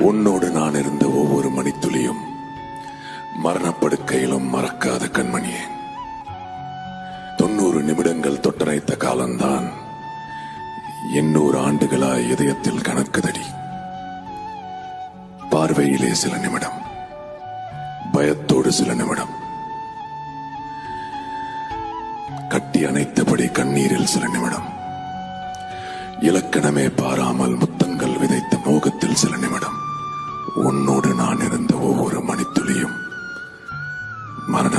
உன்னோடு நான் இருந்த ஒவ்வொரு மணித்துளியும் மரணப்படுக்கையிலும் மறக்காத கண்மணியே. 90 நிமிடங்கள் தொட்டரைத்த காலம்தான் 800 ஆண்டுகளாய் இதயத்தில் கணக்குதடி. பார்வையிலே சில நிமிடம், பயத்தோடு சில நிமிடம், கட்டி அணைத்தபடி கண்ணீரில் சில நிமிடம், இலக்கணமே பாராமல் முத்தங்கள் விதைத்த மோகத்தில் சில நிமிடம். உன்னோடு நான் இருந்த ஒவ்வொரு மணித்துளியும் மரண